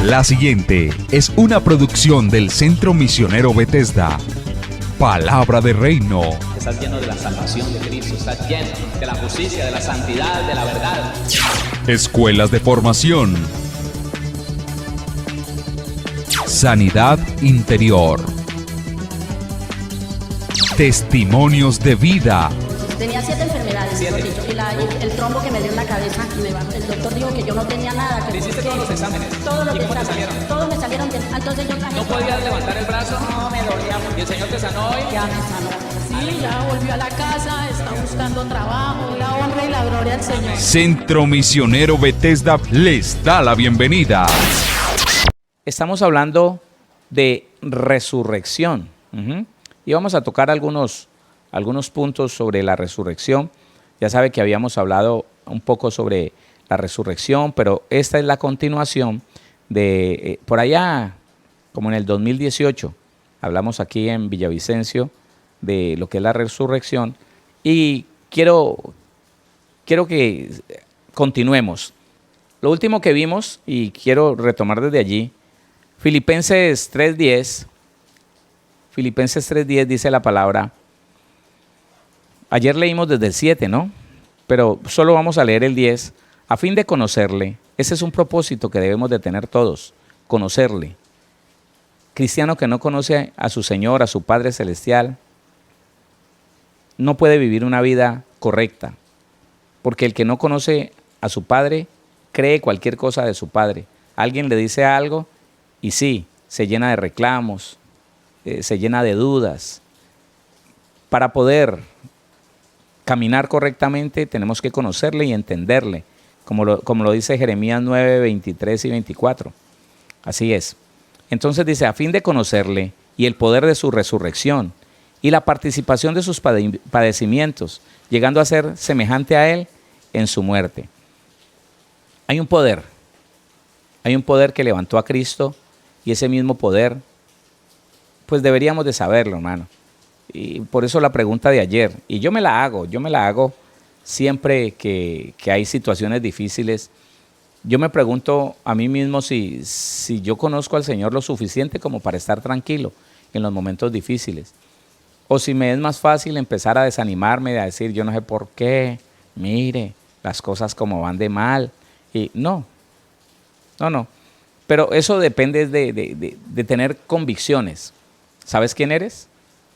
La siguiente es una producción del Centro Misionero Bethesda. Palabra de Reino. Estás lleno de la salvación de Cristo, estás lleno de la justicia, de la santidad, de la verdad. Escuelas de formación. Sanidad interior. Testimonios de vida. Tenía 7 enfermedades, mejor dicho, y el trombo que me dio en la cabeza, el doctor dijo que yo no tenía nada. ¿Le hiciste todos los exámenes? Todos los ¿Y cómo te exámenes, salieron? todos me salieron bien. Entonces yo ¿No podías levantar el brazo? No, me dolía mucho. ¿Y el Señor te sanó hoy? Ya me sanó. Sí, ya volvió a la casa, está buscando trabajo, la honra y la gloria al Señor. Centro Misionero Bethesda les da la bienvenida. Estamos hablando de resurrección. Y vamos a tocar algunos puntos sobre la resurrección. Ya sabe que habíamos hablado un poco sobre la resurrección, pero esta es la continuación de, por allá, como en el 2018, hablamos aquí en Villavicencio de lo que es la resurrección y quiero que continuemos. Lo último que vimos, y quiero retomar desde allí, Filipenses 3:10 dice la palabra. Ayer leímos desde el 7, ¿no? Pero solo vamos a leer el 10. A fin de conocerle, ese es un propósito que debemos de tener todos, conocerle. Cristiano que no conoce a su Señor, a su Padre Celestial, no puede vivir una vida correcta. Porque el que no conoce a su Padre, cree cualquier cosa de su Padre. Alguien le dice algo y sí, se llena de reclamos, se llena de dudas. Para poder caminar correctamente tenemos que conocerle y entenderle, como lo dice Jeremías 9, 23 y 24. Así es. Entonces dice, a fin de conocerle y el poder de su resurrección y la participación de sus padecimientos, llegando a ser semejante a él en su muerte. Hay un poder que levantó a Cristo y ese mismo poder, pues deberíamos de saberlo, hermano. Y por eso la pregunta de ayer, y yo me la hago siempre que hay situaciones difíciles. Yo me pregunto a mí mismo si yo conozco al Señor lo suficiente como para estar tranquilo en los momentos difíciles. O si me es más fácil empezar a desanimarme, a decir yo no sé por qué, mire, las cosas como van de mal. Y no. Pero eso depende de tener convicciones. ¿Sabes quién eres?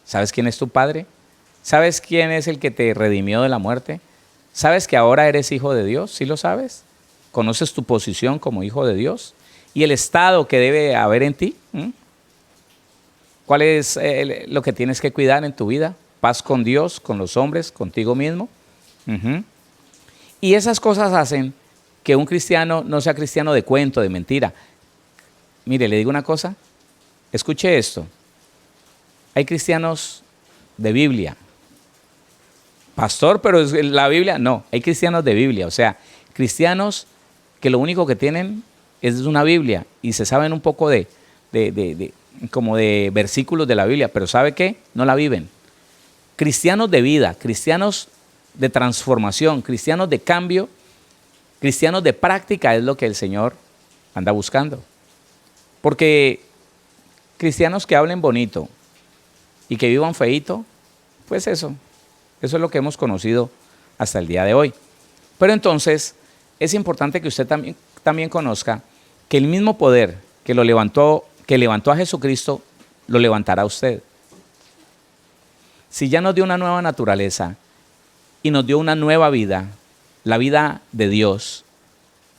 ¿Sabes quién es tu Padre? ¿Sabes quién es el que te redimió de la muerte? ¿Sabes que ahora eres hijo de Dios? ¿Sí lo sabes? ¿Conoces tu posición como hijo de Dios? ¿Y el estado que debe haber en ti? ¿Cuál es lo que tienes que cuidar en tu vida? Paz con Dios, con los hombres, contigo mismo. Y esas cosas hacen que un cristiano no sea cristiano de cuento, de mentira. Mire, le digo una cosa. Escuche esto. Hay cristianos de Biblia. Pastor, pero es la Biblia. No, hay cristianos de Biblia. O sea, cristianos que lo único que tienen es una Biblia y se saben un poco como de versículos de la Biblia, pero ¿sabe qué? No la viven. Cristianos de vida, cristianos de transformación, cristianos de cambio, cristianos de práctica es lo que el Señor anda buscando. Porque cristianos que hablen bonito y que vivan feíto, pues eso es lo que hemos conocido hasta el día de hoy. Pero entonces es importante que usted también conozca que el mismo poder que levantó a Jesucristo, lo levantará a usted. Si ya nos dio una nueva naturaleza y nos dio una nueva vida, la vida de Dios,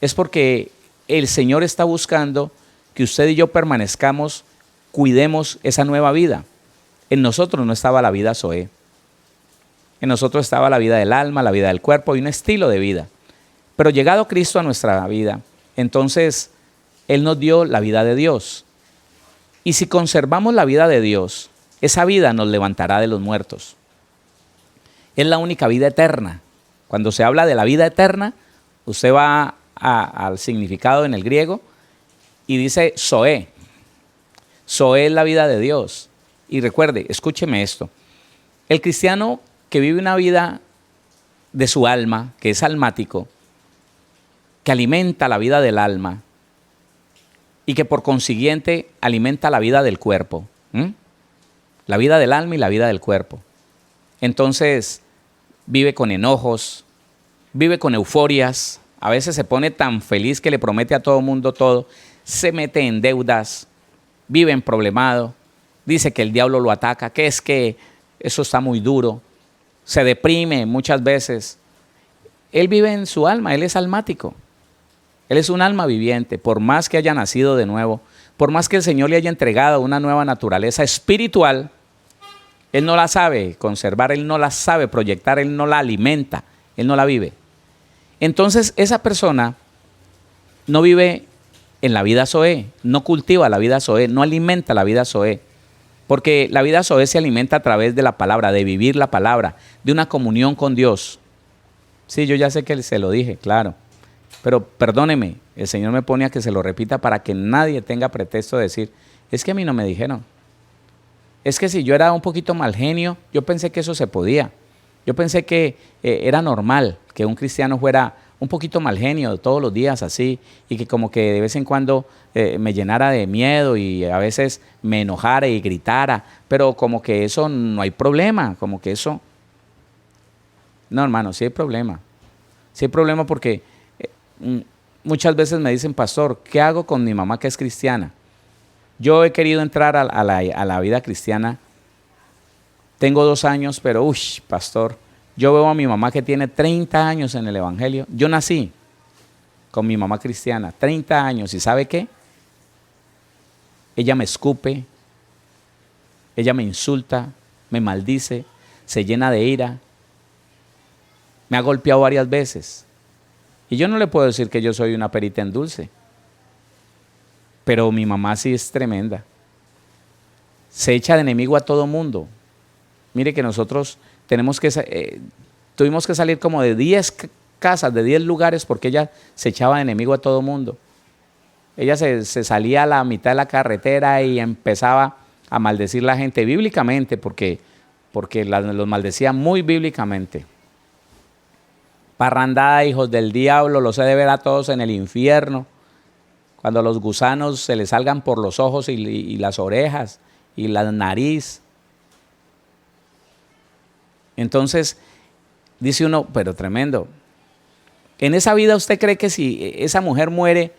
es porque el Señor está buscando que usted y yo permanezcamos, cuidemos esa nueva vida. En nosotros no estaba la vida Zoé. En nosotros estaba la vida del alma, la vida del cuerpo y un estilo de vida. Pero llegado Cristo a nuestra vida, entonces Él nos dio la vida de Dios. Y si conservamos la vida de Dios, esa vida nos levantará de los muertos. Es la única vida eterna. Cuando se habla de la vida eterna, usted va al significado en el griego y dice Zoé. Zoé es la vida de Dios. Y recuerde, escúcheme esto. El cristiano que vive una vida de su alma, que es almático, que alimenta la vida del alma, y que por consiguiente alimenta la vida del cuerpo. La vida del alma y la vida del cuerpo. Entonces vive con enojos, vive con euforias, a veces se pone tan feliz que le promete a todo mundo todo, se mete en deudas, vive en problemado, dice que el diablo lo ataca, que es que eso está muy duro, se deprime muchas veces. Él vive en su alma, él es almático, él es un alma viviente, por más que haya nacido de nuevo, por más que el Señor le haya entregado una nueva naturaleza espiritual, él no la sabe conservar, él no la sabe proyectar, él no la alimenta, él no la vive. Entonces esa persona no vive en la vida Zoé, no cultiva la vida Zoé, no alimenta la vida Zoé, porque la vida Zoé se alimenta a través de la palabra, de vivir la palabra, de una comunión con Dios. Sí, yo ya sé que se lo dije, claro, pero perdóneme, el Señor me pone a que se lo repita para que nadie tenga pretexto de decir, es que a mí no me dijeron. Es que si yo era un poquito mal genio, yo pensé que eso se podía. Yo pensé que era normal que un cristiano fuera un poquito mal genio todos los días así y que como que de vez en cuando me llenara de miedo y a veces me enojara y gritara, pero como que eso no hay problema, como que eso... No, hermano, sí hay problema. Sí hay problema porque muchas veces me dicen, pastor, ¿qué hago con mi mamá que es cristiana? Yo he querido entrar a la vida cristiana. Tengo 2 años, pero uy, pastor, yo veo a mi mamá que tiene 30 años en el Evangelio. Yo nací con mi mamá cristiana, 30 años, ¿y sabe qué? Ella me escupe, ella me insulta, me maldice, se llena de ira, me ha golpeado varias veces. Y yo no le puedo decir que yo soy una perita en dulce, pero mi mamá sí es tremenda. Se echa de enemigo a todo mundo. Mire que nosotros tuvimos que salir como de 10 casas, de 10 lugares, porque ella se echaba de enemigo a todo mundo. Ella se salía a la mitad de la carretera y empezaba a maldecir a la gente bíblicamente, porque los maldecía muy bíblicamente. Parrandada, hijos del diablo, los he de ver a todos en el infierno, cuando los gusanos se les salgan por los ojos y las orejas y la nariz. Entonces, dice uno, pero tremendo. En esa vida, ¿usted cree que si esa mujer muere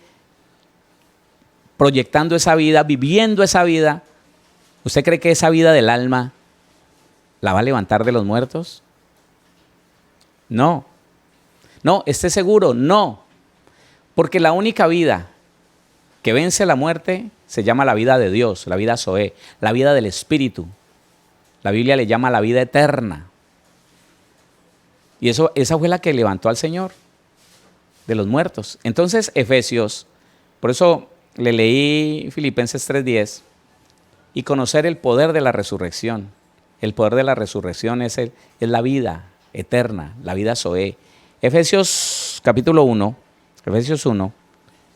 proyectando esa vida, viviendo esa vida, ¿usted cree que esa vida del alma la va a levantar de los muertos? No. No, esté seguro, no. Porque la única vida que vence la muerte se llama la vida de Dios, la vida Zoé, la vida del Espíritu. La Biblia le llama la vida eterna. Y esa fue la que levantó al Señor de los muertos. Entonces, Efesios, por eso le leí Filipenses 3:10, y conocer el poder de la resurrección. El poder de la resurrección es la vida eterna, la vida Zoé. Efesios capítulo 1, Efesios 1,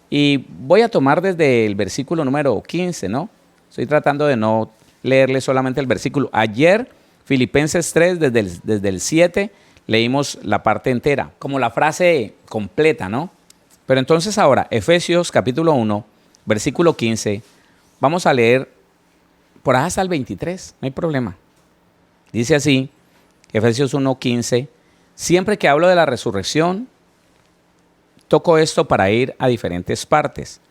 y voy a tomar desde el versículo número 15, ¿no? Estoy tratando de no leerle solamente el versículo. Ayer, Filipenses 3, desde el 7, leímos la parte entera, como la frase completa, ¿no? Pero entonces ahora, Efesios capítulo 1, versículo 15, vamos a leer por ahí hasta el 23, no hay problema. Dice así, Efesios 1, 15, siempre que hablo de la resurrección, toco esto para ir a diferentes partes.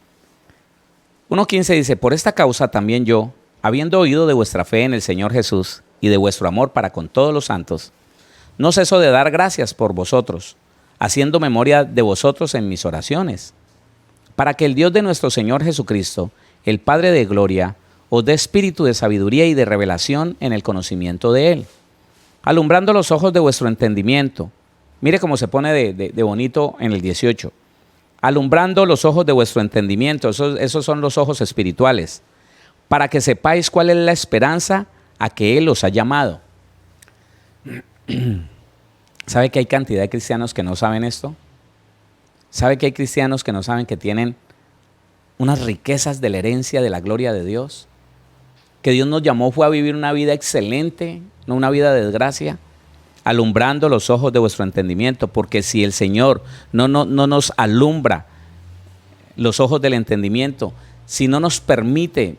1.15 dice, por esta causa también yo, habiendo oído de vuestra fe en el Señor Jesús y de vuestro amor para con todos los santos, no ceso de dar gracias por vosotros, haciendo memoria de vosotros en mis oraciones, para que el Dios de nuestro Señor Jesucristo, el Padre de gloria, os dé espíritu de sabiduría y de revelación en el conocimiento de Él, alumbrando los ojos de vuestro entendimiento. Mire cómo se pone de bonito en el 18. Alumbrando los ojos de vuestro entendimiento, esos son los ojos espirituales, para que sepáis cuál es la esperanza a que Él os ha llamado. ¿Sabe que hay cantidad de cristianos que no saben esto? ¿Sabe que hay cristianos que no saben que tienen unas riquezas de la herencia de la gloria de Dios? Que Dios nos llamó fue a vivir una vida excelente, no una vida de desgracia, alumbrando los ojos de vuestro entendimiento, porque si el Señor no nos alumbra los ojos del entendimiento, si no nos permite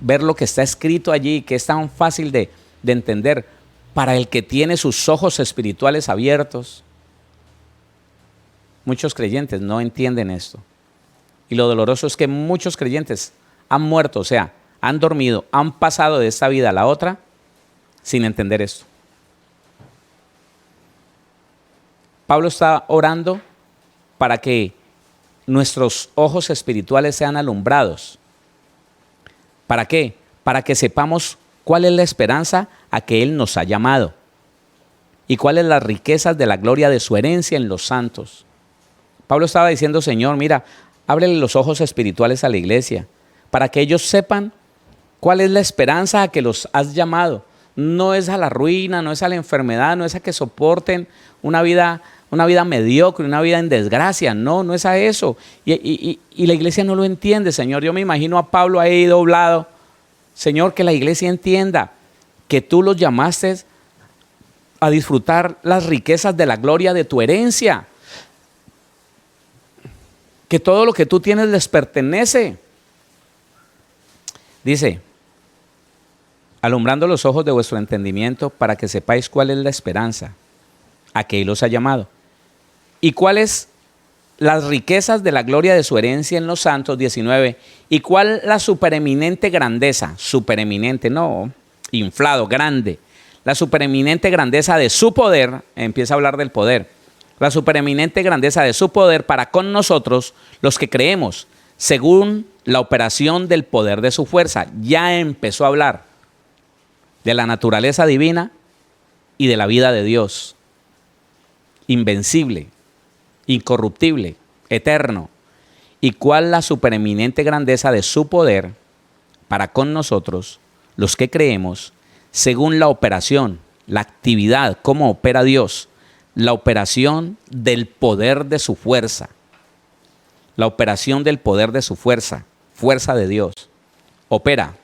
ver lo que está escrito allí, que es tan fácil de entender para el que tiene sus ojos espirituales abiertos? Muchos creyentes no entienden esto. Y lo doloroso es que muchos creyentes han muerto, o sea, han dormido, han pasado de esta vida a la otra sin entender esto. Pablo está orando para que nuestros ojos espirituales sean alumbrados. ¿Para qué? Para que sepamos cuál es la esperanza a que Él nos ha llamado y cuáles las riquezas de la gloria de su herencia en los santos. Pablo estaba diciendo, Señor, mira, ábrele los ojos espirituales a la iglesia para que ellos sepan cuál es la esperanza a que los has llamado. No es a la ruina, no es a la enfermedad, no es a que soporten una vida mediocre, una vida en desgracia. No, no es a eso. Y la iglesia no lo entiende, Señor. Yo me imagino a Pablo ahí doblado. Señor, que la iglesia entienda que tú los llamaste a disfrutar las riquezas de la gloria de tu herencia. Que todo lo que tú tienes les pertenece. Dice, alumbrando los ojos de vuestro entendimiento para que sepáis cuál es la esperanza a que Él os ha llamado. ¿Y cuáles las riquezas de la gloria de su herencia en los santos? 19. ¿Y cuál la supereminente grandeza? Supereminente, no, inflado, grande. La supereminente grandeza de su poder, empieza a hablar del poder. La supereminente grandeza de su poder para con nosotros, los que creemos, según la operación del poder de su fuerza. Ya empezó a hablar de la naturaleza divina y de la vida de Dios. Invencible, incorruptible, eterno. ¿Y cuál la supereminente grandeza de su poder para con nosotros, los que creemos, según la operación, la actividad, cómo opera Dios, la operación del poder de su fuerza? La operación del poder de su fuerza, fuerza de Dios, opera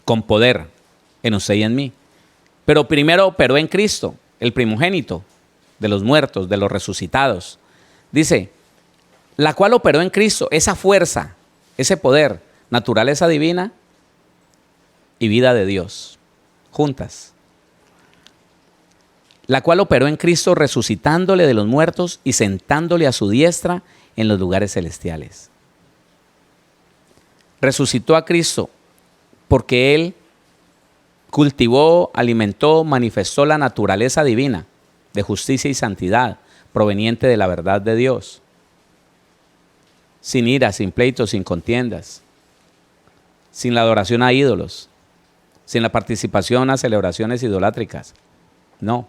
con poder en usted y en mí. Pero primero operó en Cristo, el primogénito de los muertos, de los resucitados. Dice, la cual operó en Cristo, esa fuerza, ese poder, naturaleza divina y vida de Dios, juntas. La cual operó en Cristo resucitándole de los muertos y sentándole a su diestra en los lugares celestiales. Resucitó a Cristo porque Él cultivó, alimentó, manifestó la naturaleza divina de justicia y santidad proveniente de la verdad de Dios. Sin ira, sin pleitos, sin contiendas, sin la adoración a ídolos, sin la participación a celebraciones idolátricas. No.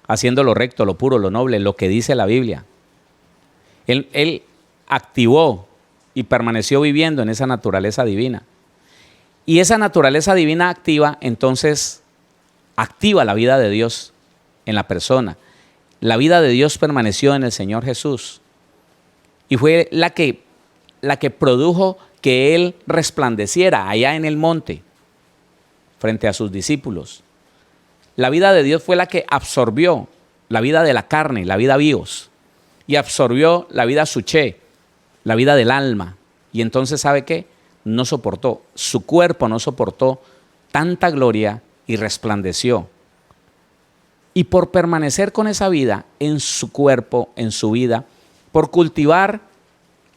Haciendo lo recto, lo puro, lo noble, lo que dice la Biblia. Él activó y permaneció viviendo en esa naturaleza divina. Y esa naturaleza divina activa, entonces, activa la vida de Dios en la persona. La vida de Dios permaneció en el Señor Jesús. Y fue la que produjo que Él resplandeciera allá en el monte, frente a sus discípulos. La vida de Dios fue la que absorbió la vida de la carne, la vida bios, y absorbió la vida suché, la vida del alma. Y entonces, ¿sabe qué? No soportó, su cuerpo no soportó tanta gloria y resplandeció. Y por permanecer con esa vida en su cuerpo, en su vida, por cultivar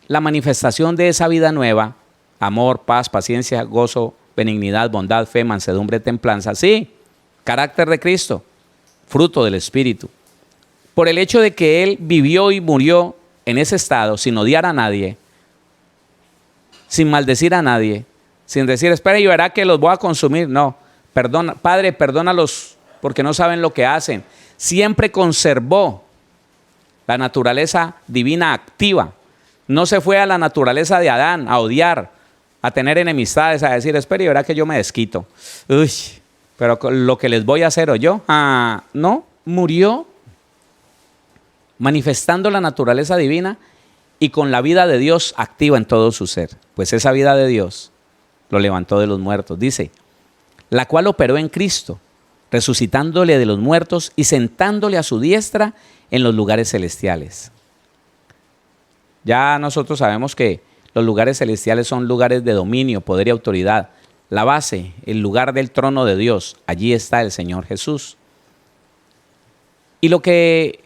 la manifestación de esa vida nueva, amor, paz, paciencia, gozo, benignidad, bondad, fe, mansedumbre, templanza, sí, carácter de Cristo, fruto del Espíritu. Por el hecho de que Él vivió y murió en ese estado, sin odiar a nadie, sin maldecir a nadie, sin decir, espera y verá que los voy a consumir. No, perdona, Padre, perdónalos porque no saben lo que hacen. Siempre conservó la naturaleza divina activa. No se fue a la naturaleza de Adán a odiar, a tener enemistades, a decir, espera y verá que yo me desquito. Uy, pero lo que les voy a hacer o yo. No, murió manifestando la naturaleza divina y con la vida de Dios activa en todo su ser. Pues esa vida de Dios lo levantó de los muertos. Dice, la cual operó en Cristo, resucitándole de los muertos y sentándole a su diestra en los lugares celestiales. Ya nosotros sabemos que Los lugares celestiales son lugares de dominio, poder y autoridad. La base, el lugar del trono de Dios, allí está el Señor Jesús. Y lo que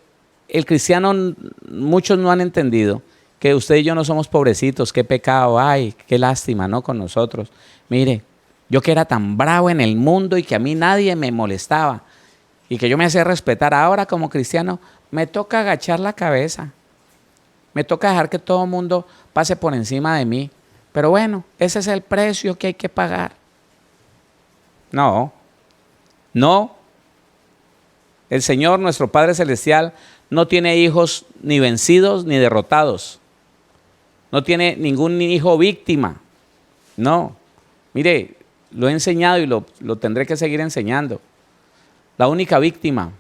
el cristiano, muchos no han entendido, que usted y yo no somos pobrecitos, qué pecado, ay, qué lástima, ¿no? Con nosotros. Mire, yo que era tan bravo en el mundo y que a mí nadie me molestaba y que yo me hacía respetar, ahora como cristiano me toca agachar la cabeza, me toca dejar que todo el mundo pase por encima de mí. Pero bueno, ese es el precio que hay que pagar. No. El Señor, nuestro Padre Celestial, no tiene hijos ni vencidos ni derrotados. No tiene ningún hijo víctima. No. Mire, lo he enseñado y lo tendré que seguir enseñando. La única víctima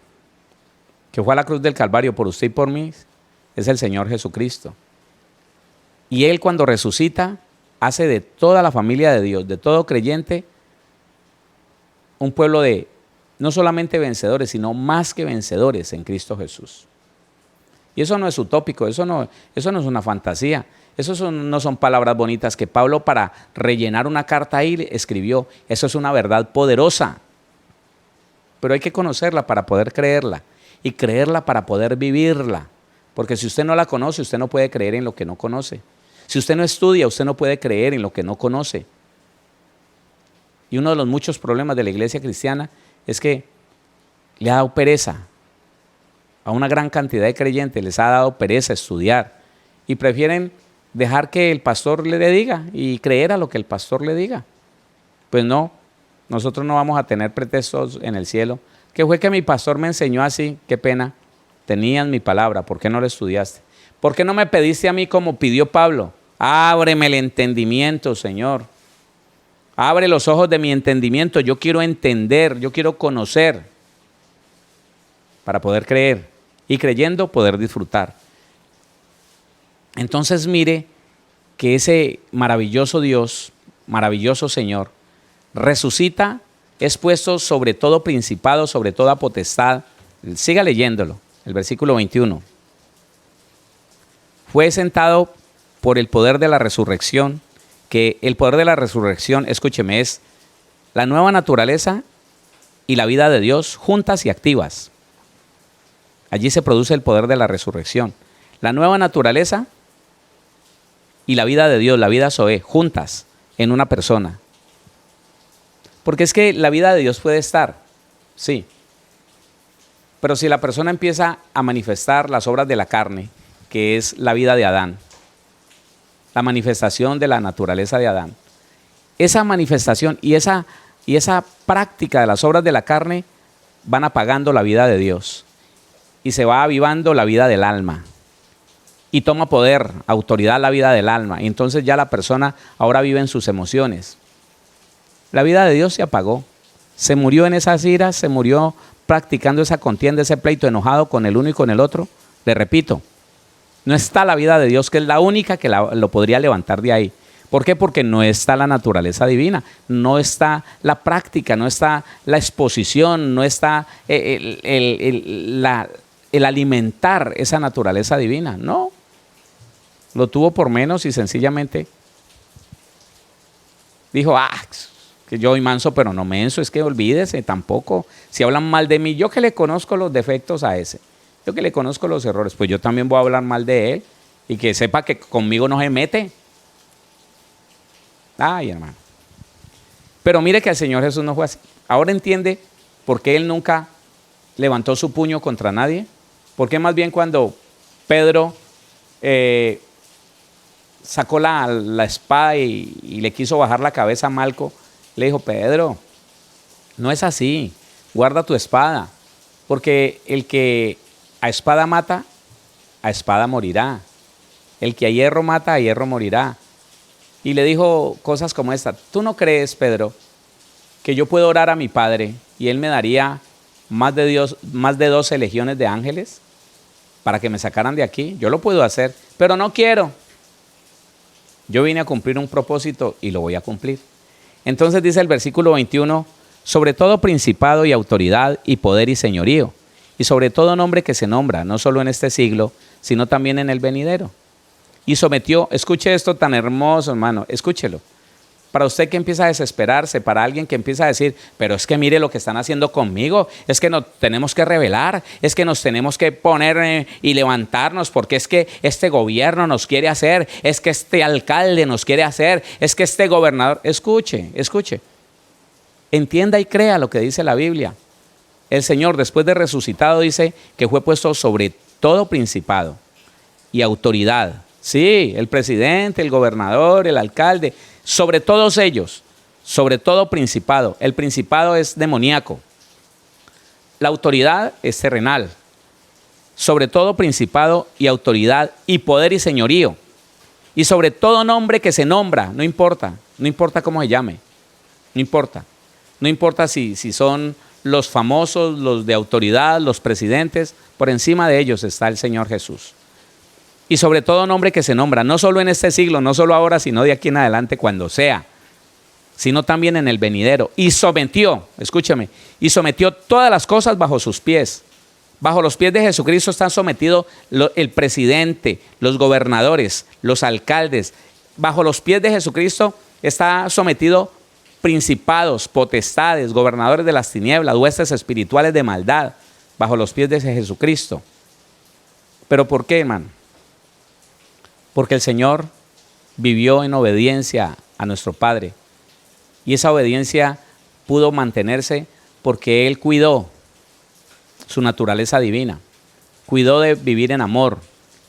que fue a la cruz del Calvario por usted y por mí es el Señor Jesucristo. Y Él, cuando resucita, hace de toda la familia de Dios, de todo creyente, un pueblo de no solamente vencedores, sino más que vencedores en Cristo Jesús. Y eso no es utópico, eso no es una fantasía, eso no son palabras bonitas que Pablo, para rellenar una carta ahí, escribió. Eso es una verdad poderosa, pero hay que conocerla para poder creerla, y creerla para poder vivirla, porque si usted no la conoce, usted no puede creer en lo que no conoce. Si usted no estudia, usted no puede creer en lo que no conoce. Y uno de los muchos problemas de la iglesia cristiana es que le ha dado pereza. A una gran cantidad de creyentes les ha dado pereza estudiar y prefieren dejar que el pastor le diga y creer a lo que el pastor le diga. Pues no, nosotros no vamos a tener pretextos en el cielo. ¿Qué fue que mi pastor me enseñó así? Qué pena, tenías mi palabra, ¿por qué no la estudiaste? ¿Por qué no me pediste a mí como pidió Pablo? Ábreme el entendimiento, Señor. Abre los ojos de mi entendimiento. Yo quiero entender, yo quiero conocer para poder creer y creyendo poder disfrutar. Entonces mire que ese maravilloso Dios, maravilloso Señor, resucita, es puesto sobre todo principado, sobre toda potestad. Siga leyéndolo, el versículo 21. Fue sentado por el poder de la resurrección, que el poder de la resurrección, escúcheme, es la nueva naturaleza y la vida de Dios juntas y activas. Allí se produce el poder de la resurrección. La nueva naturaleza y la vida de Dios, la vida Zoé, juntas en una persona. Porque es que la vida de Dios puede estar, sí. Pero si la persona empieza a manifestar las obras de la carne, que es la vida de Adán, la manifestación de la naturaleza de Adán, esa manifestación y esa práctica de las obras de la carne van apagando la vida de Dios y se va avivando la vida del alma y toma poder, autoridad la vida del alma, y entonces ya la persona ahora vive en sus emociones. La vida de Dios se apagó, se murió en esas iras, se murió practicando esa contienda, ese pleito, enojado con el uno y con el otro. Le repito, no está la vida de Dios, que es la única que lo podría levantar de ahí. ¿Por qué? Porque no está la naturaleza divina, no está la práctica, no está la exposición, no está el alimentar esa naturaleza divina. No, lo tuvo por menos y sencillamente dijo, que yo soy manso pero no menso. Es que olvídese, tampoco, si hablan mal de mí, yo que le conozco los defectos a ese, yo que le conozco los errores, pues yo también voy a hablar mal de él y que sepa que conmigo no se mete. Ay, hermano. Pero mire que el Señor Jesús no fue así. Ahora entiende por qué Él nunca levantó su puño contra nadie. ¿Por qué más bien cuando Pedro sacó la espada y le quiso bajar la cabeza a Malco, le dijo, Pedro, no es así, guarda tu espada, porque el que a espada mata, a espada morirá. El que a hierro mata, a hierro morirá. Y le dijo cosas como esta: ¿tú no crees, Pedro, que yo puedo orar a mi Padre y Él me daría más de 12 legiones de ángeles para que me sacaran de aquí? Yo lo puedo hacer, pero no quiero. Yo vine a cumplir un propósito y lo voy a cumplir. Entonces dice el versículo 21, sobre todo principado y autoridad y poder y señorío, y sobre todo nombre que se nombra, no solo en este siglo, sino también en el venidero. y sometió, escuche esto tan hermoso, hermano, escúchelo. Para usted que empieza a desesperarse, para alguien que empieza a decir, pero es que mire lo que están haciendo conmigo, es que nos tenemos que rebelar, es que nos tenemos que poner y levantarnos, porque es que este gobierno nos quiere hacer, es que este alcalde nos quiere hacer, es que este gobernador, escuche, entienda y crea lo que dice la Biblia. El Señor, después de resucitado, dice que fue puesto sobre todo principado y autoridad. Sí, el presidente, el gobernador, el alcalde, sobre todos ellos, sobre todo principado. El principado es demoníaco. La autoridad es terrenal. Sobre todo principado y autoridad y poder y señorío. Y sobre todo nombre que se nombra, no importa cómo se llame, no importa. No importa si son los famosos, los de autoridad, los presidentes, por encima de ellos está el Señor Jesús. Y sobre todo nombre que se nombra, no solo en este siglo, no solo ahora, sino de aquí en adelante cuando sea, sino también en el venidero. Y sometió, escúchame, y sometió todas las cosas bajo sus pies. Bajo los pies de Jesucristo están sometidos el presidente, los gobernadores, los alcaldes. Bajo los pies de Jesucristo está sometido principados, potestades, gobernadores de las tinieblas, huestes espirituales de maldad, bajo los pies de Jesucristo. ¿Pero por qué, hermano? Porque el Señor vivió en obediencia a nuestro Padre. Y esa obediencia pudo mantenerse porque Él cuidó su naturaleza divina. Cuidó de vivir en amor,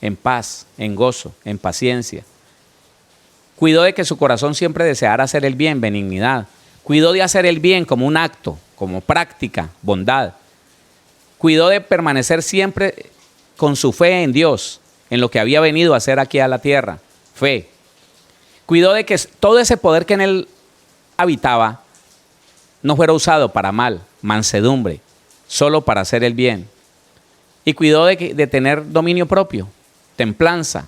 en paz, en gozo, en paciencia. Cuidó de que su corazón siempre deseara hacer el bien, benignidad. Cuidó de hacer el bien como un acto, como práctica, bondad. Cuidó de permanecer siempre con su fe en Dios, en lo que había venido a hacer aquí a la tierra, fe. Cuidó de que todo ese poder que en él habitaba no fuera usado para mal, mansedumbre, solo para hacer el bien. Y cuidó de tener dominio propio, templanza,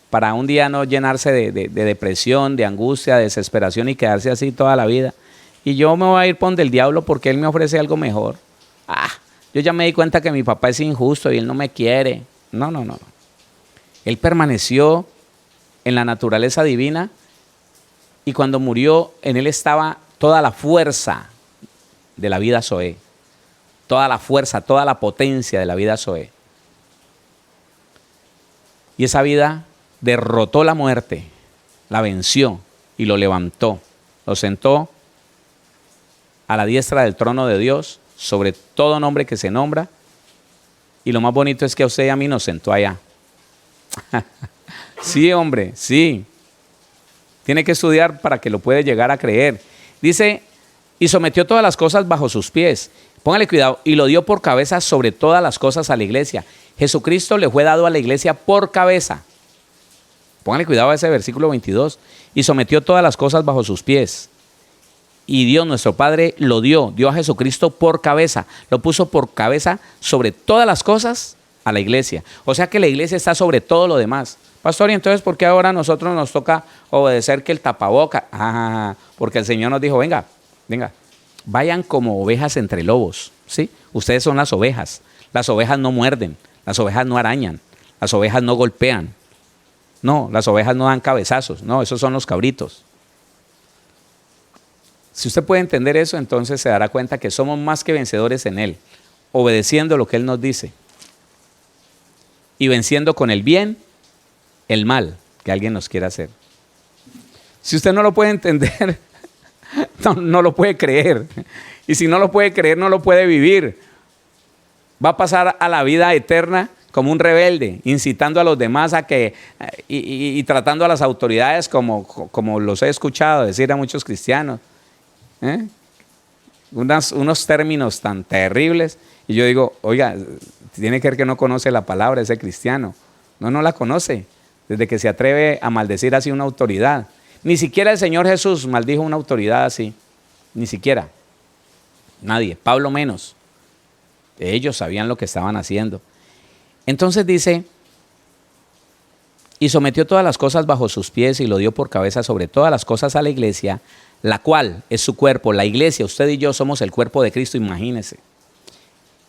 para un día no llenarse de depresión, de angustia, de desesperación y quedarse así toda la vida. Y yo me voy a ir por del diablo porque él me ofrece algo mejor. Yo ya me di cuenta que mi papá es injusto y él no me quiere. No. Él permaneció en la naturaleza divina y cuando murió en él estaba toda la fuerza de la vida Zoé. Toda la fuerza, toda la potencia de la vida Zoé. Y esa vida derrotó la muerte, la venció y lo levantó. Lo sentó a la diestra del trono de Dios, sobre todo nombre que se nombra. Y lo más bonito es que a usted y a mí nos sentó allá. Sí, hombre, sí. Tiene que estudiar para que lo pueda llegar a creer. Dice, y sometió todas las cosas bajo sus pies. Póngale cuidado, y lo dio por cabeza sobre todas las cosas a la iglesia. Jesucristo le fue dado a la iglesia por cabeza. Póngale cuidado a ese versículo 22. Y sometió todas las cosas bajo sus pies. Y Dios, nuestro Padre, dio a Jesucristo por cabeza. Lo puso por cabeza sobre todas las cosas a la iglesia. O sea que la iglesia está sobre todo lo demás. Pastor, ¿y entonces por qué ahora a nosotros nos toca obedecer que el tapaboca? Porque el Señor nos dijo, venga, vayan como ovejas entre lobos, ¿sí? Ustedes son las ovejas. Las ovejas no muerden, las ovejas no arañan, las ovejas no golpean. No, las ovejas no dan cabezazos, no, esos son los cabritos. Si usted puede entender eso, entonces se dará cuenta que somos más que vencedores en Él, obedeciendo lo que Él nos dice y venciendo con el bien el mal que alguien nos quiera hacer. Si usted no lo puede entender, no lo puede creer. Y si no lo puede creer, no lo puede vivir. Va a pasar a la vida eterna como un rebelde, incitando a los demás a que, y tratando a las autoridades como los he escuchado decir a muchos cristianos. Unos términos tan terribles. Y yo digo, oiga, tiene que ver que no conoce la palabra ese cristiano. No la conoce. Desde que se atreve a maldecir así una autoridad. Ni siquiera el Señor Jesús maldijo una autoridad así. Ni siquiera. Nadie. Pablo menos. Ellos sabían lo que estaban haciendo. Entonces dice, y sometió todas las cosas bajo sus pies y lo dio por cabeza sobre todas las cosas a la iglesia, la cual es su cuerpo. La iglesia, usted y yo somos el cuerpo de Cristo, imagínese.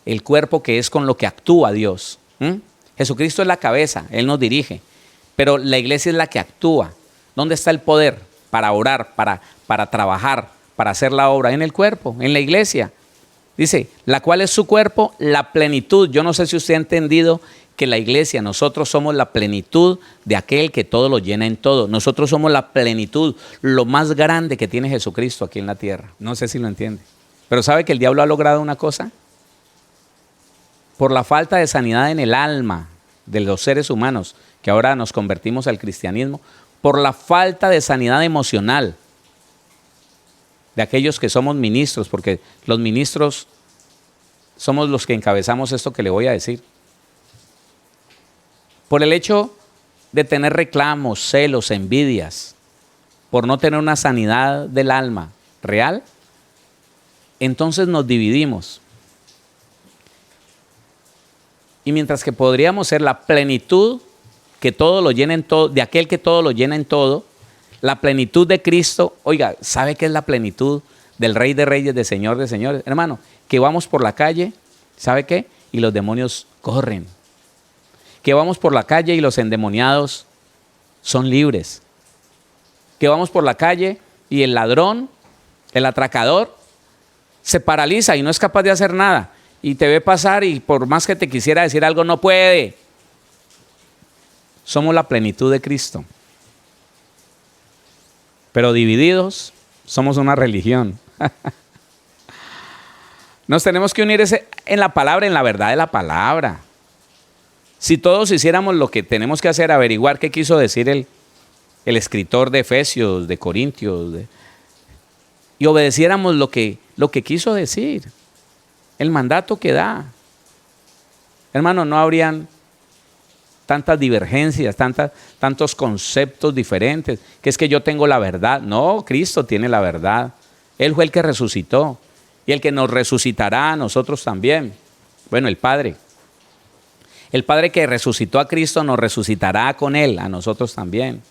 El cuerpo que es con lo que actúa Dios. Jesucristo es la cabeza, Él nos dirige. pero la iglesia es la que actúa. ¿Dónde está el poder para orar, para trabajar, para hacer la obra? En el cuerpo, en la iglesia. Dice, la cual es su cuerpo, la plenitud. Yo no sé si usted ha entendido que la iglesia, nosotros somos la plenitud de aquel que todo lo llena en todo. Nosotros somos la plenitud, lo más grande que tiene Jesucristo aquí en la tierra. No sé si lo entiende. Pero ¿sabe que el diablo ha logrado una cosa? Por la falta de sanidad en el alma de los seres humanos, que ahora nos convertimos al cristianismo, por la falta de sanidad emocional de aquellos que somos ministros, porque los ministros somos los que encabezamos esto que le voy a decir. Por el hecho de tener reclamos, celos, envidias, por no tener una sanidad del alma real, entonces nos dividimos. Y mientras que podríamos ser la plenitud que todo lo llena en todo, de aquel que todo lo llena en todo, la plenitud de Cristo. Oiga, ¿sabe qué es la plenitud del Rey de Reyes, de Señor de Señores? Hermano, que vamos por la calle, ¿sabe qué? Y los demonios corren. Que vamos por la calle y los endemoniados son libres. Que vamos por la calle y el ladrón, el atracador, se paraliza y no es capaz de hacer nada. Y te ve pasar y por más que te quisiera decir algo, no puede. Somos la plenitud de Cristo. Pero divididos, somos una religión. Nos tenemos que unir en la palabra, en la verdad de la palabra. Si todos hiciéramos lo que tenemos que hacer, averiguar qué quiso decir el escritor de Efesios, de Corintios, y obedeciéramos lo que quiso decir, el mandato que da, hermano, no habrían tantas divergencias, tantos conceptos diferentes, que es que yo tengo la verdad. No, Cristo tiene la verdad. Él fue el que resucitó y el que nos resucitará a nosotros también. Bueno, el Padre. El Padre que resucitó a Cristo nos resucitará con Él, a nosotros también.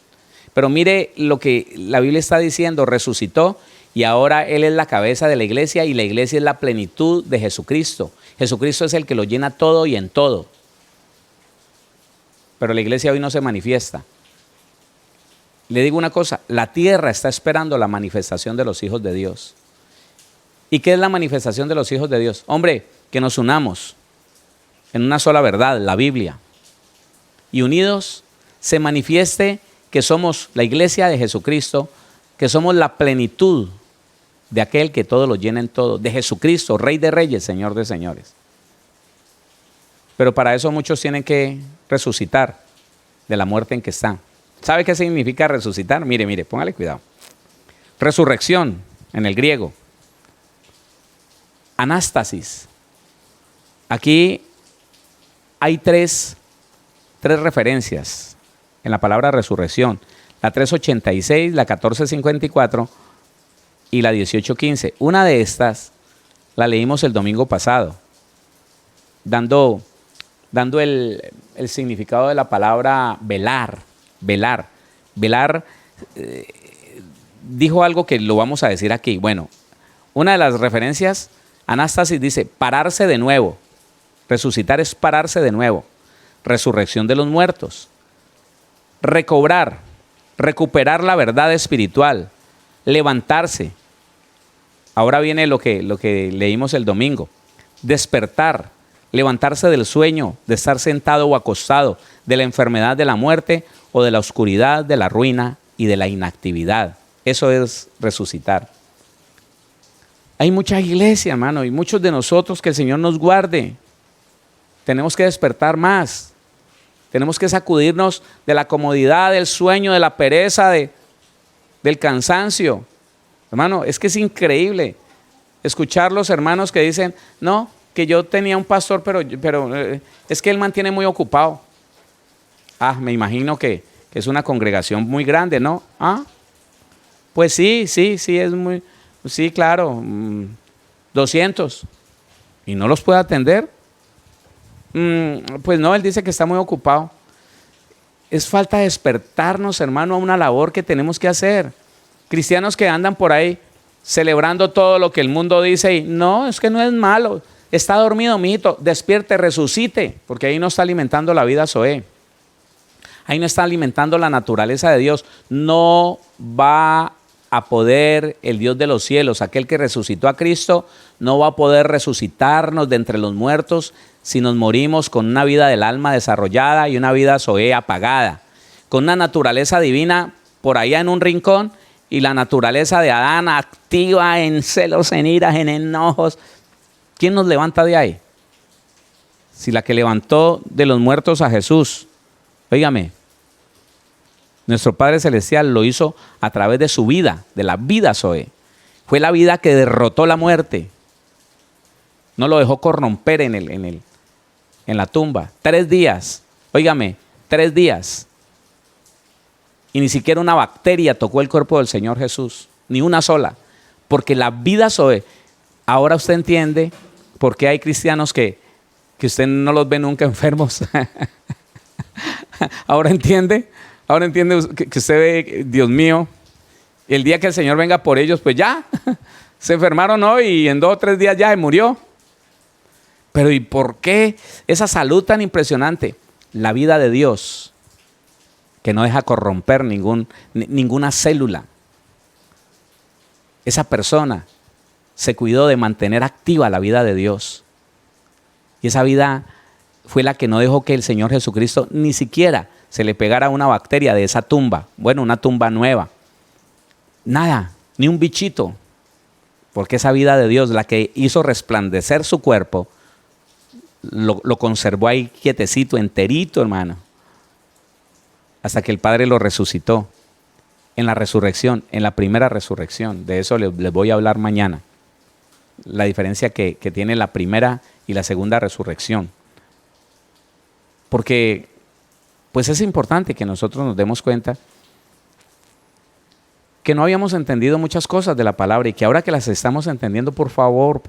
Pero mire lo que la Biblia está diciendo, resucitó y ahora Él es la cabeza de la iglesia y la iglesia es la plenitud de Jesucristo. Jesucristo es el que lo llena todo y en todo. Pero la iglesia hoy no se manifiesta. Le digo una cosa, la tierra está esperando la manifestación de los hijos de Dios. ¿Y qué es la manifestación de los hijos de Dios? Hombre, que nos unamos en una sola verdad, la Biblia. Y unidos se manifieste que somos la iglesia de Jesucristo, que somos la plenitud de aquel que todo lo llena en todo, de Jesucristo, Rey de Reyes, Señor de Señores. Pero para eso muchos tienen que resucitar de la muerte en que están. ¿Sabe qué significa resucitar? Mire, póngale cuidado. Resurrección en el griego. Anástasis. Aquí hay tres referencias en la palabra resurrección. La 386, la 1454 y la 1815. Una de estas la leímos el domingo pasado, dando el significado de la palabra velar. Velar dijo algo que lo vamos a decir aquí. Bueno, una de las referencias, anástasis, dice pararse de nuevo. Resucitar es pararse de nuevo. Resurrección de los muertos. Recobrar, recuperar la verdad espiritual. Levantarse. Ahora viene lo que leímos el domingo. Despertar. Levantarse del sueño, de estar sentado o acostado, de la enfermedad, de la muerte o de la oscuridad, de la ruina y de la inactividad. Eso es resucitar. Hay mucha iglesia, hermano, y muchos de nosotros, que el Señor nos guarde. Tenemos que despertar más. Tenemos que sacudirnos de la comodidad, del sueño, de la pereza, del cansancio. Hermano, es que es increíble escuchar los hermanos que dicen, no, que yo tenía un pastor, pero es que él mantiene muy ocupado. Ah, me imagino que es una congregación muy grande, ¿no? Ah, pues sí, es muy, sí, claro, 200. ¿Y no los puede atender? Pues no, él dice que está muy ocupado. Es falta de despertarnos, hermano, a una labor que tenemos que hacer. Cristianos que andan por ahí celebrando todo lo que el mundo dice y no, es que no es malo. Está dormido, mijito, despierte, resucite, porque ahí no está alimentando la vida Zoé. ahí no está alimentando la naturaleza de Dios. No va a poder el Dios de los cielos, aquel que resucitó a Cristo, no va a poder resucitarnos de entre los muertos si nos morimos con una vida del alma desarrollada y una vida zoé apagada, con una naturaleza divina por allá en un rincón y la naturaleza de Adán activa en celos, en iras, en enojos. ¿Quién nos levanta de ahí? Si la que levantó de los muertos a Jesús, óigame, nuestro Padre Celestial lo hizo a través de su vida, de la vida zoé. Fue la vida que derrotó la muerte. No lo dejó corromper en la tumba. 3 días, óigame, 3 días. Y ni siquiera una bacteria tocó el cuerpo del Señor Jesús, ni una sola. Porque la vida zoé, ahora usted entiende por qué hay cristianos que usted no los ve nunca enfermos. Ahora entiende que usted ve, Dios mío, el día que el Señor venga por ellos, pues ya, se enfermaron hoy y en 2 o 3 días ya se murió. Pero ¿y por qué esa salud tan impresionante? La vida de Dios, que no deja corromper ninguna célula. Esa persona se cuidó de mantener activa la vida de Dios. Y esa vida fue la que no dejó que el Señor Jesucristo ni siquiera se le pegara una bacteria de esa tumba. Bueno, una tumba nueva. Nada, ni un bichito. Porque esa vida de Dios, la que hizo resplandecer su cuerpo, lo conservó ahí quietecito, enterito, hermano. Hasta que el Padre lo resucitó. En la resurrección, en la primera resurrección. De eso les voy a hablar mañana. La diferencia que tiene la primera y la segunda resurrección. Porque pues es importante que nosotros nos demos cuenta que no habíamos entendido muchas cosas de la palabra y que ahora que las estamos entendiendo, por favor,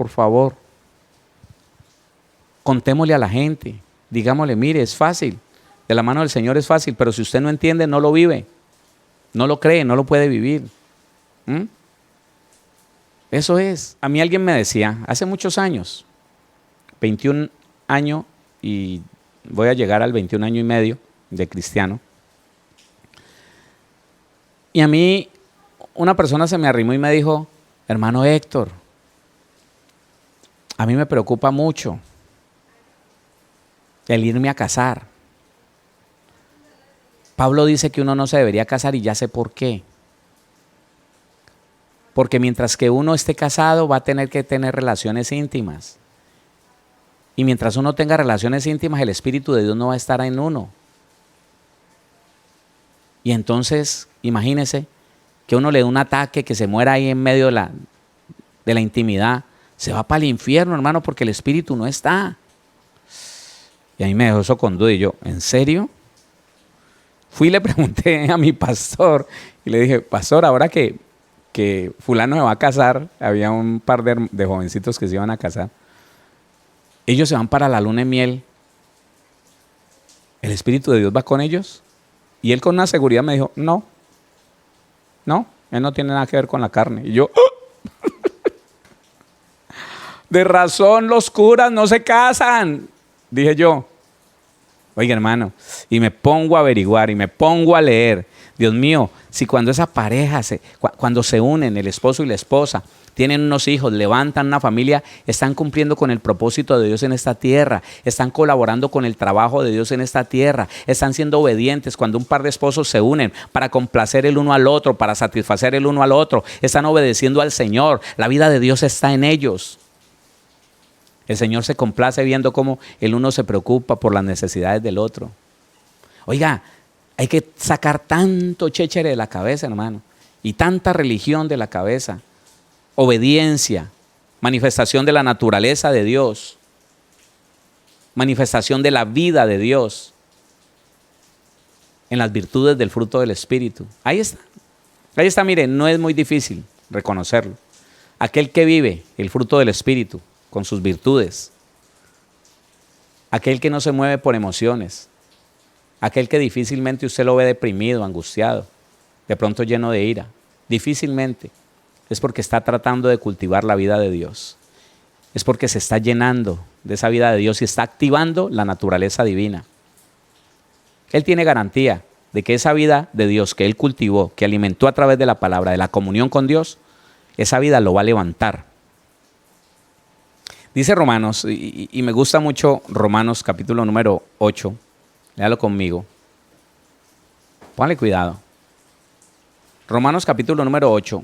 contémosle a la gente, digámosle, mire, es fácil, de la mano del Señor es fácil, pero si usted no entiende, no lo vive, no lo cree, no lo puede vivir. Eso es. A mí alguien me decía, hace muchos años, 21 años y voy a llegar al 21 año y medio de cristiano. Y a mí una persona se me arrimó y me dijo, hermano Héctor, a mí me preocupa mucho el irme a casar. Pablo dice que uno no se debería casar y ya sé por qué. Porque mientras que uno esté casado va a tener que tener relaciones íntimas. Y mientras uno tenga relaciones íntimas, el Espíritu de Dios no va a estar en uno. Y entonces, imagínese que uno le dé un ataque, que se muera ahí en medio de la intimidad. Se va para el infierno, hermano, porque el Espíritu no está. Y a mí me dejó eso con duda. Y yo, ¿en serio? Fui y le pregunté a mi pastor. Y le dije, pastor, ahora que fulano se va a casar, había un par de jovencitos que se iban a casar. Ellos se van para la luna de miel. ¿El Espíritu de Dios va con ellos? Y él con una seguridad me dijo, no, él no tiene nada que ver con la carne. Y yo, de razón los curas no se casan, dije yo. Oiga, hermano, y me pongo a averiguar y me pongo a leer. Dios mío, si cuando esa pareja, cuando se unen, el esposo y la esposa, tienen unos hijos, levantan una familia, están cumpliendo con el propósito de Dios en esta tierra, están colaborando con el trabajo de Dios en esta tierra, están siendo obedientes. Cuando un par de esposos se unen para complacer el uno al otro, para satisfacer el uno al otro, están obedeciendo al Señor, la vida de Dios está en ellos. El Señor se complace viendo cómo el uno se preocupa por las necesidades del otro. Oiga, hay que sacar tanto chéchere de la cabeza, hermano, y tanta religión de la cabeza. Obediencia, manifestación de la naturaleza de Dios, manifestación de la vida de Dios en las virtudes del fruto del Espíritu. Ahí está, mire, no es muy difícil reconocerlo. Aquel que vive el fruto del Espíritu con sus virtudes, aquel que no se mueve por emociones, aquel que difícilmente usted lo ve deprimido, angustiado, de pronto lleno de ira, difícilmente. Es porque está tratando de cultivar la vida de Dios. Es porque se está llenando de esa vida de Dios y está activando la naturaleza divina. Él tiene garantía de que esa vida de Dios que Él cultivó, que alimentó a través de la palabra, de la comunión con Dios, esa vida lo va a levantar. Dice Romanos, y me gusta mucho Romanos capítulo número 8, léalo conmigo. Póngale cuidado. Romanos capítulo número 8.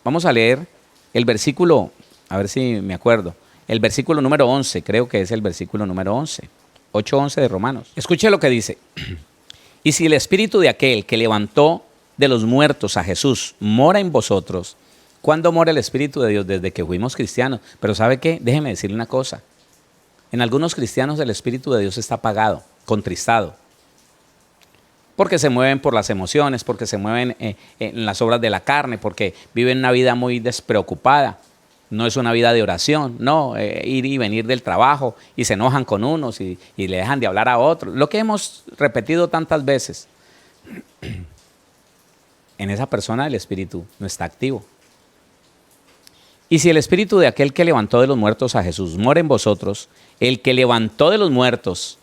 Vamos a leer el versículo, a ver si me acuerdo, el versículo número 11, creo que es el versículo número 11. 8:11 de Romanos. Escuche lo que dice. Y si el espíritu de aquel que levantó de los muertos a Jesús mora en vosotros, ¿cuándo mora el espíritu de Dios? Desde que fuimos cristianos. Pero ¿sabe qué? Déjeme decirle una cosa. En algunos cristianos el espíritu de Dios está apagado, contristado. Porque se mueven por las emociones, porque se mueven en las obras de la carne, porque viven una vida muy despreocupada. No es una vida de oración, no, ir y venir del trabajo y se enojan con unos y le dejan de hablar a otros. Lo que hemos repetido tantas veces. En esa persona el espíritu no está activo. Y si el espíritu de aquel que levantó de los muertos a Jesús mora en vosotros, el que levantó de los muertos,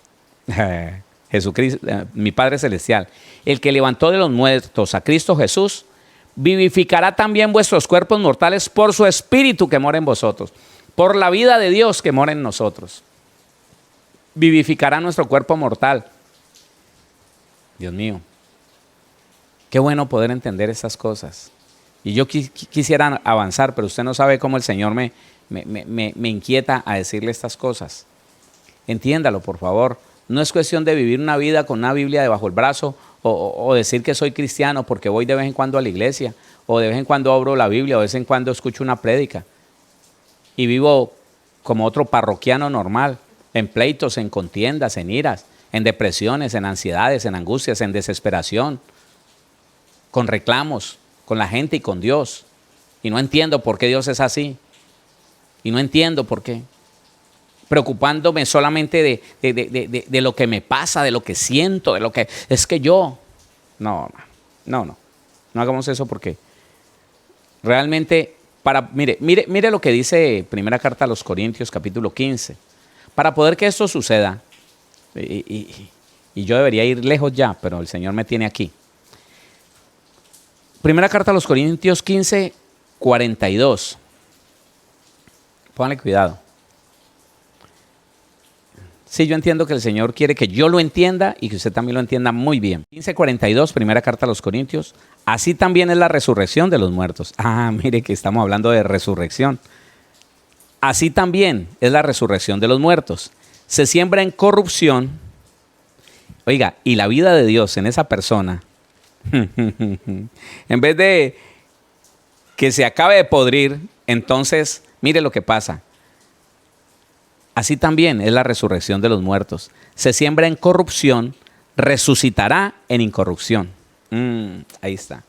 Jesucristo, mi Padre Celestial, el que levantó de los muertos a Cristo Jesús, vivificará también vuestros cuerpos mortales por su espíritu que mora en vosotros, por la vida de Dios que mora en nosotros. Vivificará nuestro cuerpo mortal. Dios mío, qué bueno poder entender estas cosas. Y yo quisiera avanzar, pero usted no sabe cómo el Señor me inquieta a decirle estas cosas. Entiéndalo, por favor. No es cuestión de vivir una vida con una Biblia debajo del brazo o decir que soy cristiano porque voy de vez en cuando a la iglesia o de vez en cuando abro la Biblia o de vez en cuando escucho una prédica y vivo como otro parroquiano normal, en pleitos, en contiendas, en iras, en depresiones, en ansiedades, en angustias, en desesperación, con reclamos, con la gente y con Dios. Y no entiendo por qué Dios es así. Y no entiendo por qué. Preocupándome solamente de lo que me pasa, de lo que siento, de lo que es que yo. No hagamos eso porque realmente, mire lo que dice primera carta a los Corintios, capítulo 15. Para poder que esto suceda, y yo debería ir lejos ya, pero el Señor me tiene aquí. Primera carta a los Corintios 15, 42. Pónganle cuidado. Sí, yo entiendo que el Señor quiere que yo lo entienda y que usted también lo entienda muy bien. 15:42, primera carta a los Corintios. Así también es la resurrección de los muertos. Mire que estamos hablando de resurrección. Así también es la resurrección de los muertos. Se siembra en corrupción. Oiga, y la vida de Dios en esa persona, en vez de que se acabe de podrir, entonces, mire lo que pasa. Así también es la resurrección de los muertos. Se siembra en corrupción, resucitará en incorrupción. Ahí está.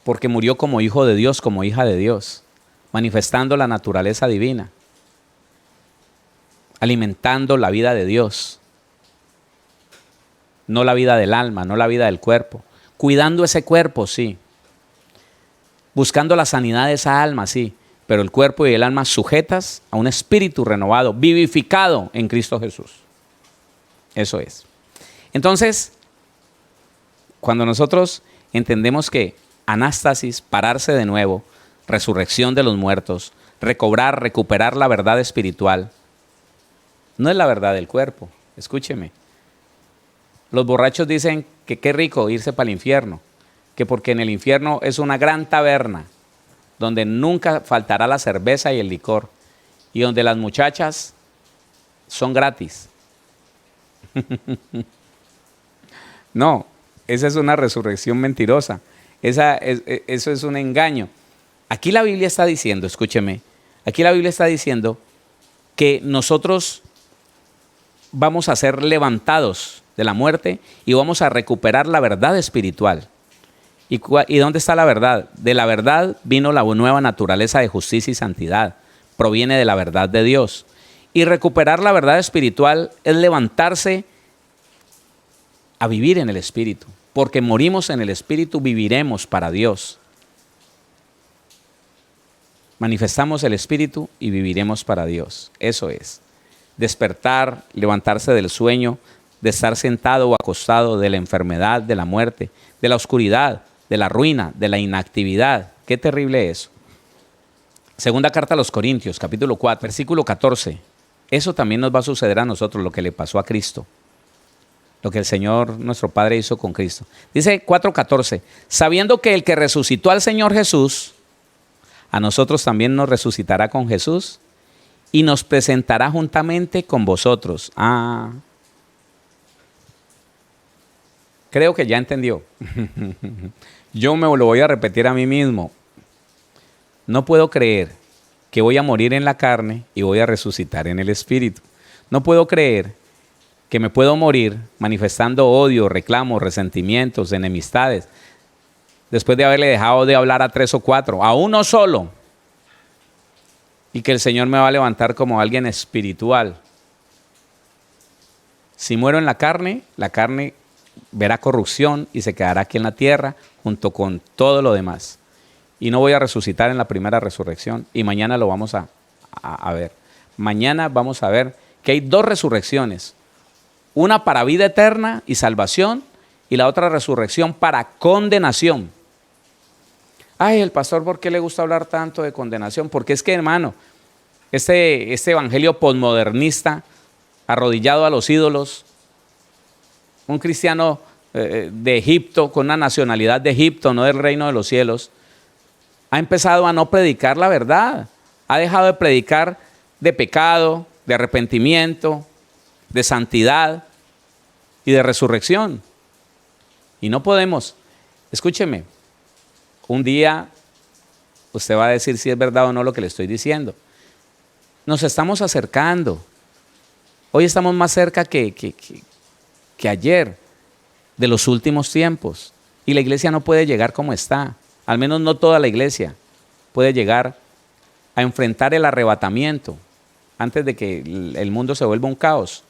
Porque murió como hijo de Dios, como hija de Dios, manifestando la naturaleza divina, alimentando la vida de Dios. No la vida del alma, no la vida del cuerpo. Cuidando ese cuerpo, sí. Buscando la sanidad de esa alma, sí. Pero el cuerpo y el alma sujetas a un espíritu renovado, vivificado en Cristo Jesús. Eso es. Entonces, cuando nosotros entendemos que anástasis, pararse de nuevo, resurrección de los muertos, recuperar la verdad espiritual, no es la verdad del cuerpo. Escúcheme. Los borrachos dicen que qué rico irse para el infierno, que porque en el infierno es una gran taberna, donde nunca faltará la cerveza y el licor, y donde las muchachas son gratis. No, esa es una resurrección mentirosa. Eso es un engaño. Aquí la Biblia está diciendo, escúcheme, aquí la Biblia está diciendo que nosotros vamos a ser levantados de la muerte y vamos a recuperar la verdad espiritual. ¿Y dónde está la verdad? De la verdad vino la nueva naturaleza de justicia y santidad. Proviene de la verdad de Dios. Y recuperar la verdad espiritual es levantarse a vivir en el Espíritu. Porque morimos en el Espíritu, viviremos para Dios. Manifestamos el Espíritu y viviremos para Dios. Eso es. Despertar, levantarse del sueño, de estar sentado o acostado, de la enfermedad, de la muerte, de la oscuridad, de la ruina, de la inactividad. Qué terrible eso. Segunda carta a los Corintios, capítulo 4, versículo 14. Eso también nos va a suceder a nosotros, lo que le pasó a Cristo. Lo que el Señor, nuestro Padre, hizo con Cristo. Dice 4:14, sabiendo que el que resucitó al Señor Jesús, a nosotros también nos resucitará con Jesús y nos presentará juntamente con vosotros. Creo que ya entendió. Yo me lo voy a repetir a mí mismo. No puedo creer que voy a morir en la carne y voy a resucitar en el espíritu. No puedo creer que me puedo morir manifestando odio, reclamos, resentimientos, enemistades, después de haberle dejado de hablar a 3 o 4, a uno solo, y que el Señor me va a levantar como alguien espiritual. Si muero en la carne verá corrupción y se quedará aquí en la tierra junto con todo lo demás. Y no voy a resucitar en la primera resurrección. Y mañana lo vamos a ver. Mañana vamos a ver que hay 2 resurrecciones. Una para vida eterna y salvación, y la otra resurrección para condenación. Ay, el pastor, ¿por qué le gusta hablar tanto de condenación? Porque es que, hermano, este evangelio posmodernista, arrodillado a los ídolos, un cristiano de Egipto, con una nacionalidad de Egipto, no del reino de los cielos, ha empezado a no predicar la verdad. Ha dejado de predicar de pecado, de arrepentimiento, de santidad y de resurrección. Y no podemos. Escúcheme, un día usted va a decir si es verdad o no lo que le estoy diciendo. Nos estamos acercando. Hoy estamos más cerca que ayer de los últimos tiempos. Y la iglesia no puede llegar como está. Al menos no toda la iglesia puede llegar a enfrentar el arrebatamiento antes de que el mundo se vuelva un caos,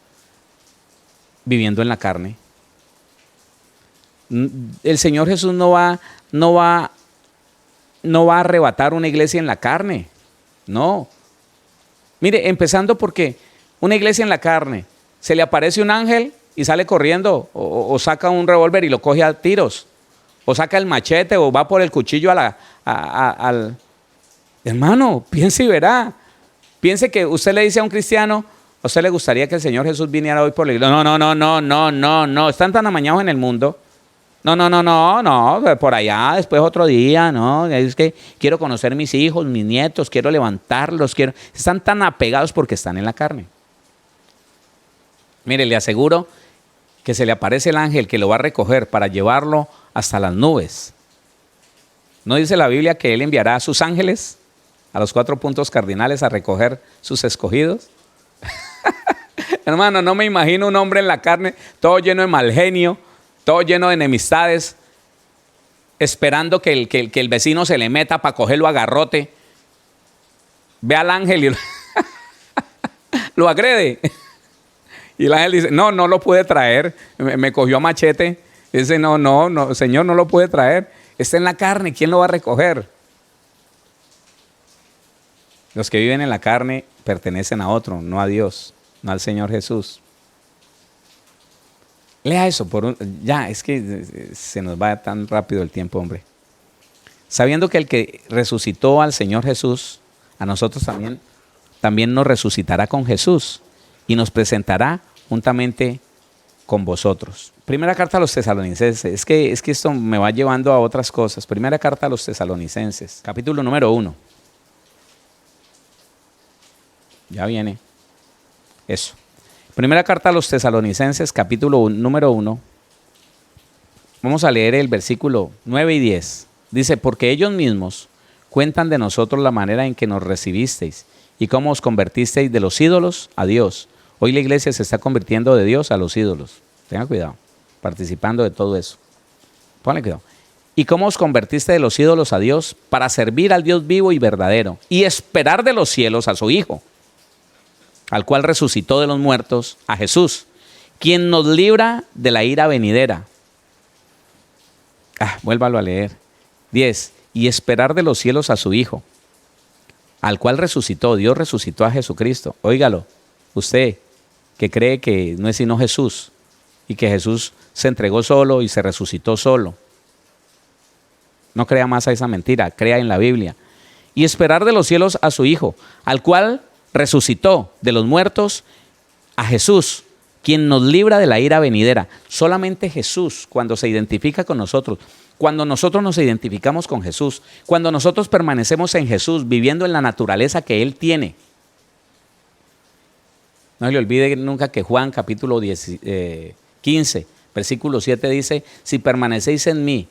viviendo en la carne. El Señor Jesús no va a arrebatar una iglesia en la carne. No. Mire, empezando porque una iglesia en la carne, se le aparece un ángel y sale corriendo, o saca un revólver y lo coge a tiros, o saca el machete, o va por el cuchillo al... Hermano, piense y verá. Piense que usted le dice a un cristiano, ¿a usted le gustaría que el Señor Jesús viniera hoy por la iglesia? No. Están tan amañados en el mundo. No, por allá, después otro día, no. Es que quiero conocer mis hijos, mis nietos, quiero levantarlos, Están tan apegados porque están en la carne. Mire, le aseguro que se le aparece el ángel que lo va a recoger para llevarlo hasta las nubes. ¿No dice la Biblia que Él enviará a sus ángeles a los 4 puntos cardinales a recoger sus escogidos? Hermano, no me imagino un hombre en la carne, todo lleno de mal genio, todo lleno de enemistades, esperando que el vecino se le meta para cogerlo a garrote. Ve al ángel y lo agrede. Y el ángel dice, no lo pude traer, me cogió a machete. Dice, no, Señor, no lo puede traer. Está en la carne, ¿quién lo va a recoger? Los que viven en la carne pertenecen a otro, no a Dios, no al Señor Jesús. Lea eso, ya, es que se nos va tan rápido el tiempo, hombre. Sabiendo que el que resucitó al Señor Jesús, a nosotros también nos resucitará con Jesús y nos presentará juntamente con vosotros. Primera carta a los tesalonicenses. Es que esto me va llevando a otras cosas. Primera carta a los tesalonicenses, capítulo número 1. Ya viene. Eso. Primera carta a los tesalonicenses, capítulo número 1. Vamos a leer el versículo 9 y 10. Dice, porque ellos mismos cuentan de nosotros la manera en que nos recibisteis y cómo os convertisteis de los ídolos a Dios. Hoy la iglesia se está convirtiendo de Dios a los ídolos. Tenga cuidado, participando de todo eso. Ponle cuidado. Y cómo os convertiste de los ídolos a Dios para servir al Dios vivo y verdadero y esperar de los cielos a su Hijo, al cual resucitó de los muertos, a Jesús, quien nos libra de la ira venidera. Vuélvalo a leer. 10. Y esperar de los cielos a su Hijo, al cual resucitó. Dios resucitó a Jesucristo. Óigalo, usted que cree que no es sino Jesús, y que Jesús se entregó solo y se resucitó solo. No crea más a esa mentira, crea en la Biblia. Y esperar de los cielos a su Hijo, al cual resucitó de los muertos, a Jesús, quien nos libra de la ira venidera. Solamente Jesús, cuando se identifica con nosotros, cuando nosotros nos identificamos con Jesús, cuando nosotros permanecemos en Jesús, viviendo en la naturaleza que Él tiene. No se le olvide nunca que Juan capítulo 15, versículo 7 dice, si permanecéis en mí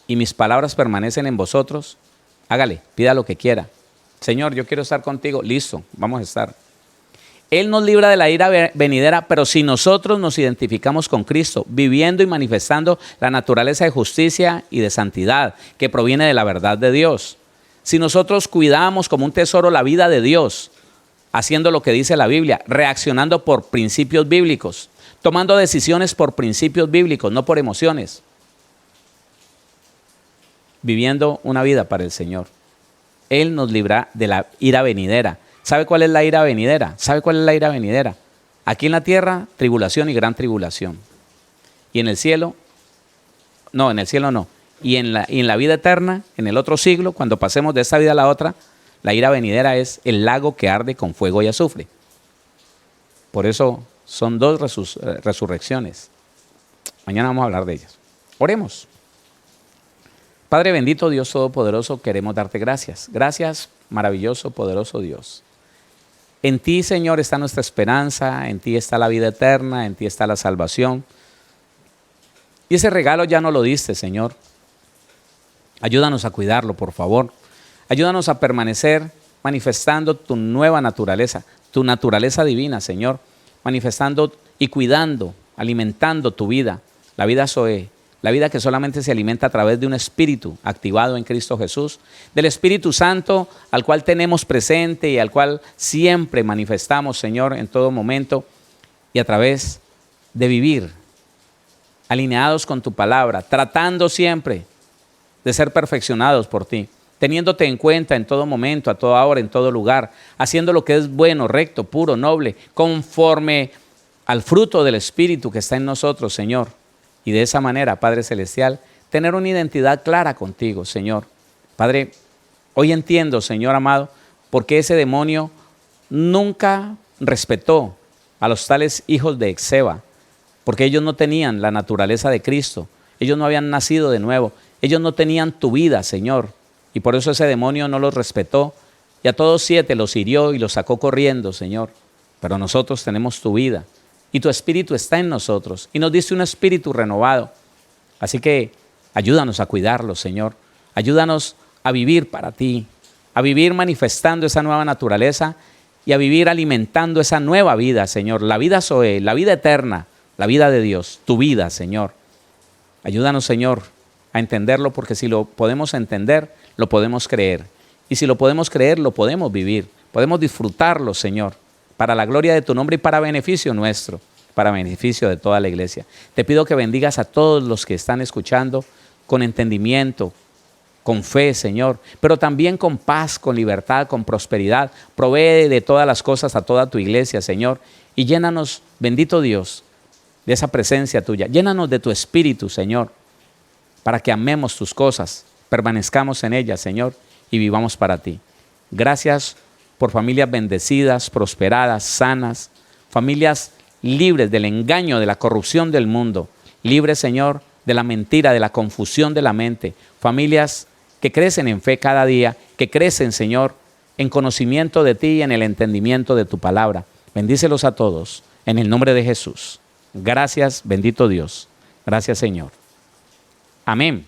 y mis palabras permanecen en vosotros, hágale, pida lo que quiera. Señor, yo quiero estar contigo. Listo, vamos a estar. Él nos libra de la ira venidera, pero si nosotros nos identificamos con Cristo, viviendo y manifestando la naturaleza de justicia y de santidad que proviene de la verdad de Dios. Si nosotros cuidamos como un tesoro la vida de Dios, haciendo lo que dice la Biblia, reaccionando por principios bíblicos, tomando decisiones por principios bíblicos, no por emociones, viviendo una vida para el Señor. Él nos libra de la ira venidera. ¿Sabe cuál es la ira venidera? ¿Sabe cuál es la ira venidera? Aquí en la tierra, tribulación y gran tribulación. Y en el cielo, no, en el cielo no. Y en la vida eterna, en el otro siglo, cuando pasemos de esta vida a la otra, la ira venidera es el lago que arde con fuego y azufre. Por eso son dos resurrecciones. Mañana vamos a hablar de ellas. Oremos. Padre bendito, Dios todopoderoso, queremos darte gracias. Gracias, maravilloso, poderoso Dios. En ti, Señor, está nuestra esperanza, en ti está la vida eterna, en ti está la salvación. Y ese regalo ya nos lo diste, Señor. Ayúdanos a cuidarlo, por favor. Ayúdanos a permanecer manifestando tu nueva naturaleza, tu naturaleza divina, Señor. Manifestando y cuidando, alimentando tu vida, la vida Zoe. La vida que solamente se alimenta a través de un espíritu activado en Cristo Jesús, del Espíritu Santo al cual tenemos presente y al cual siempre manifestamos, Señor, en todo momento, y a través de vivir alineados con tu palabra, tratando siempre de ser perfeccionados por ti, teniéndote en cuenta en todo momento, a toda hora, en todo lugar, haciendo lo que es bueno, recto, puro, noble, conforme al fruto del Espíritu que está en nosotros, Señor. Y de esa manera, Padre Celestial, tener una identidad clara contigo, Señor. Padre, hoy entiendo, Señor amado, por qué ese demonio nunca respetó a los tales hijos de Exeba, porque ellos no tenían la naturaleza de Cristo, ellos no habían nacido de nuevo, ellos no tenían tu vida, Señor, y por eso ese demonio no los respetó, y a todos 7 los hirió y los sacó corriendo, Señor. Pero nosotros tenemos tu vida. Y tu espíritu está en nosotros. Y nos diste un espíritu renovado. Así que ayúdanos a cuidarlo, Señor. Ayúdanos a vivir para ti. A vivir manifestando esa nueva naturaleza. Y a vivir alimentando esa nueva vida, Señor. La vida Zoe, la vida eterna. La vida de Dios. Tu vida, Señor. Ayúdanos, Señor, a entenderlo. Porque si lo podemos entender, lo podemos creer. Y si lo podemos creer, lo podemos vivir. Podemos disfrutarlo, Señor. Para la gloria de tu nombre y para beneficio nuestro, para beneficio de toda la iglesia. Te pido que bendigas a todos los que están escuchando con entendimiento, con fe, Señor, pero también con paz, con libertad, con prosperidad. Provee de todas las cosas a toda tu iglesia, Señor, y llénanos, bendito Dios, de esa presencia tuya. Llénanos de tu espíritu, Señor, para que amemos tus cosas, permanezcamos en ellas, Señor, y vivamos para ti. Gracias por familias bendecidas, prosperadas, sanas, familias libres del engaño, de la corrupción del mundo, libres, Señor, de la mentira, de la confusión de la mente, familias que crecen en fe cada día, que crecen, Señor, en conocimiento de ti y en el entendimiento de tu palabra. Bendícelos a todos, en el nombre de Jesús. Gracias, bendito Dios. Gracias, Señor. Amén.